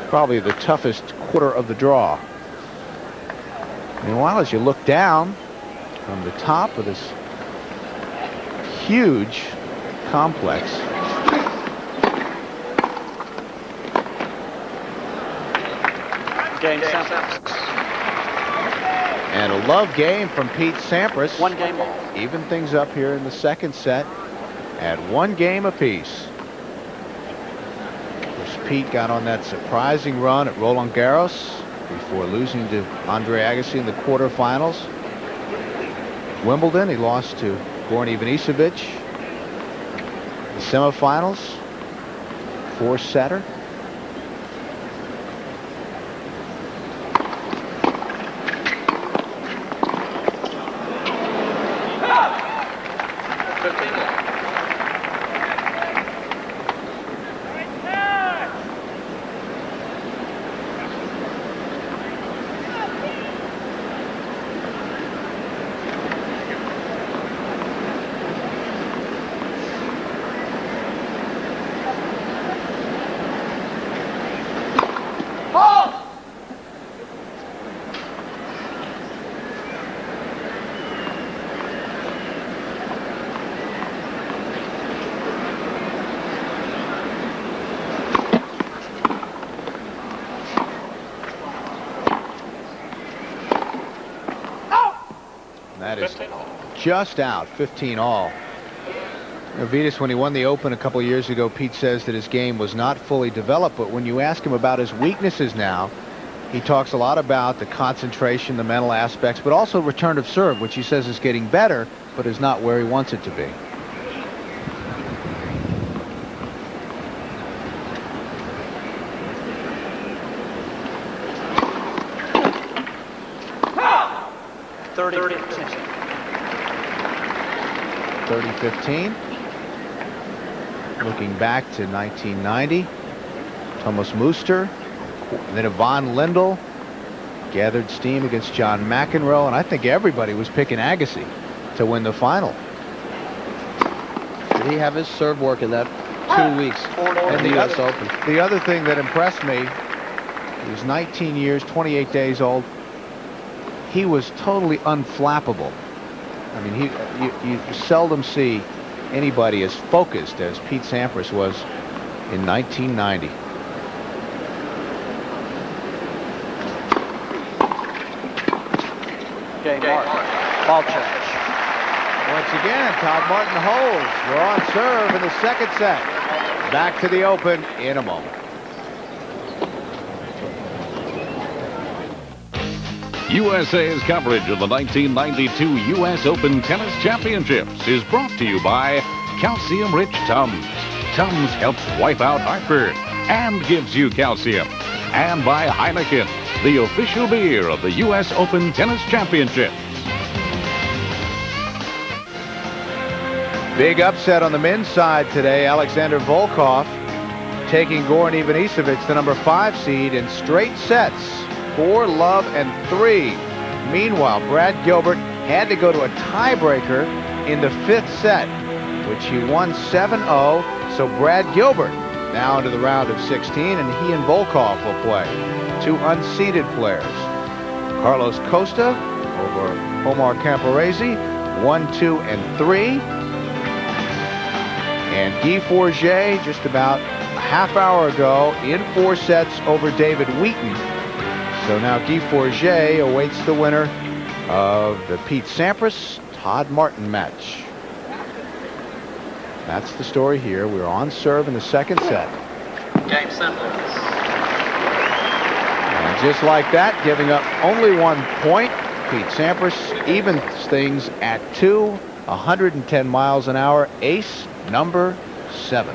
Probably the toughest quarter of the draw. Meanwhile, as you look down from the top of this huge complex, Game Sampras. And a love game from Pete Sampras. 1 game ball. Even things up here in the second set at 1 game apiece. Of course, Pete got on that surprising run at Roland Garros before losing to Andre Agassi in the quarterfinals. Wimbledon, he lost to Goran Ivanisevic. The semifinals, 4-setter. That is just out, 15 all. Vitas, when he won the Open a couple years ago, Pete says that his game was not fully developed, but when you ask him about his weaknesses now, he talks a lot about the concentration, the mental aspects, but also return of serve, which he says is getting better, but is not where he wants it to be. .30-15. Looking back to 1990, Thomas Muster, and then Yvonne Lindell gathered steam against John McEnroe, and I think everybody was picking Agassi to win the final. Did he have his serve work in that 2 weeks in the U.S. Open? The other thing that impressed me, he was 19 years, 28 days old. He was totally unflappable. I mean, you seldom see anybody as focused as Pete Sampras was in 1990. Game Martin. Ball change. Once again, Todd Martin holds. We're on serve in the second set. Back to the Open in a moment. USA's coverage of the 1992 U.S. Open Tennis Championships is brought to you by Calcium-Rich Tums. Tums helps wipe out heartburn and gives you calcium. And by Heineken, the official beer of the U.S. Open Tennis Championships. Big upset on the men's side today. Alexander Volkov taking Goran Ivanisevic, the number 5 seed, in straight sets. 4 love and 3. Meanwhile, Brad Gilbert had to go to a tiebreaker in the 5th set, which he won 7-0. So Brad Gilbert now into the round of 16, and he and Volkov will play. 2 unseeded players. Carlos Costa over Omar Camporese, 1-2 and 3. And Guy Forget just about a half hour ago in 4 sets over David Wheaton. So now Guy Forget awaits the winner of the Pete Sampras-Todd Martin match. That's the story here. We're on serve in the second set. Game Sampras. And just like that, giving up only 1 point, Pete Sampras evens things at 2, 110 miles an hour, ace number 7.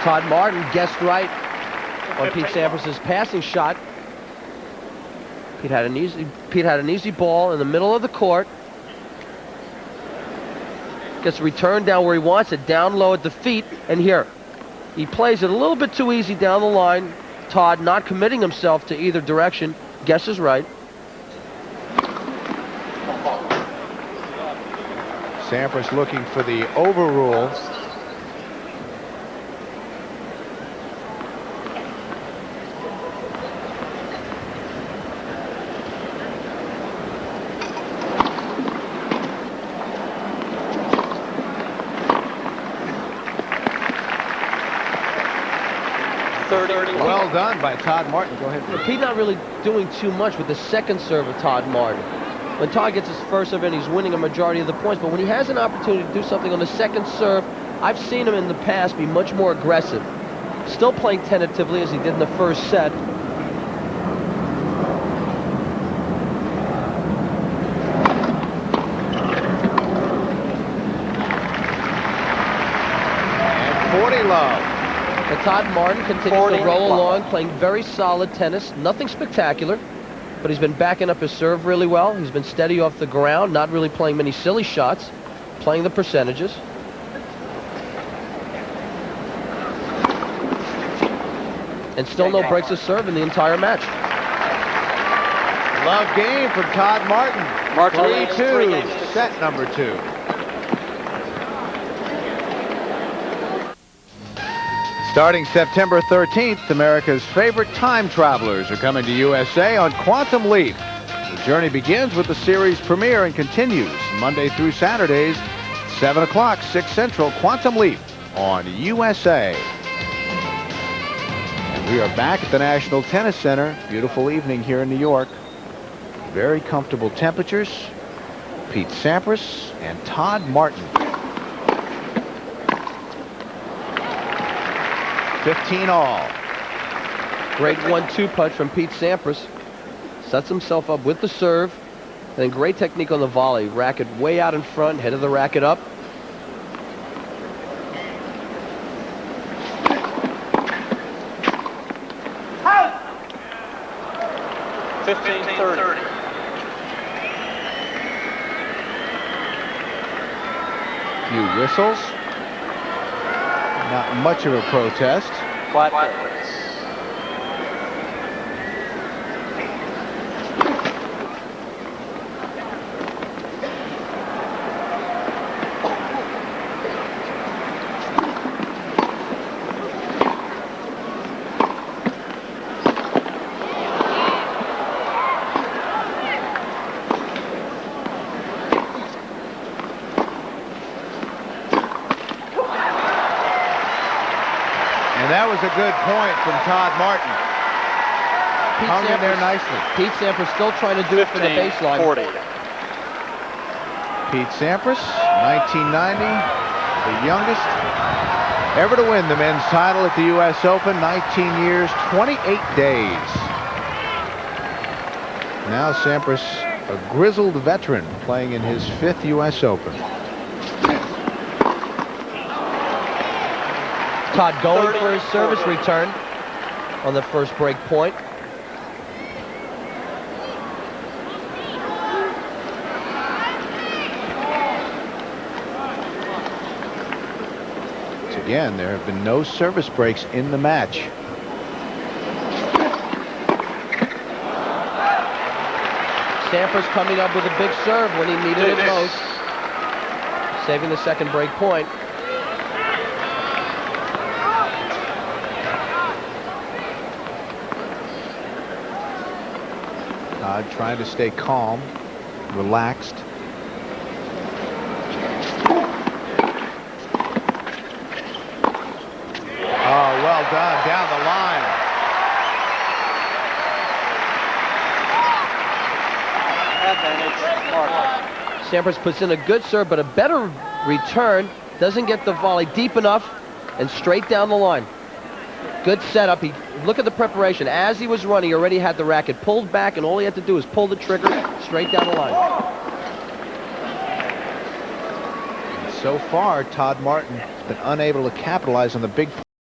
Todd Martin guessed right on Pete Sampras' passing shot. Pete had an easy ball in the middle of the court. Gets returned down where he wants it, down low at the feet, and here. He plays it a little bit too easy down the line. Todd not committing himself to either direction. Guess is right. Sampras looking for the overrule. Well done by Todd Martin. Go ahead. Pete not really doing too much with the second serve of Todd Martin. When Todd gets his first serve in, he's winning a majority of the points. But when he has an opportunity to do something on the second serve, I've seen him in the past be much more aggressive. Still playing tentatively as he did in the first set. And 40 love. But Todd Martin continues to roll along, playing very solid tennis. Nothing spectacular, but he's been backing up his serve really well. He's been steady off the ground, not really playing many silly shots, playing the percentages. And still no breaks of serve in the entire match. Love game from Todd Martin. 3-2, set number 2. Starting September 13th, America's favorite time travelers are coming to USA on Quantum Leap. The journey begins with the series premiere and continues Monday through Saturdays, 7 o'clock, 6 Central, Quantum Leap on USA. And we are back at the National Tennis Center. Beautiful evening here in New York. Very comfortable temperatures. Pete Sampras and Todd Martin. 15 all. Great 1-2 punch from Pete Sampras. Sets himself up with the serve. And then great technique on the volley. Racket way out in front, head of the racket up. Out! 15-30. Few whistles. Not much of a protest. Flat. And that was a good point from Todd Martin. Hung in there nicely. Pete Sampras still trying to do it for the baseline. 40. Pete Sampras, 1990, the youngest ever to win the men's title at the U.S. Open, 19 years, 28 days. Now Sampras, a grizzled veteran, playing in his 5th U.S. Open. Todd going for his service return on the first break point. Again, there have been no service breaks in the match. Sampras coming up with a big serve when he needed it most. Saving the second break point. Todd trying to stay calm, relaxed. Oh, well done, down the line. Sampras puts in a good serve, but a better return. Doesn't get the volley deep enough, and straight down the line. Good setup. Look at the preparation. As he was running, he already had the racket pulled back, and all he had to do is pull the trigger straight down the line. And so far, Todd Martin has been unable to capitalize on the big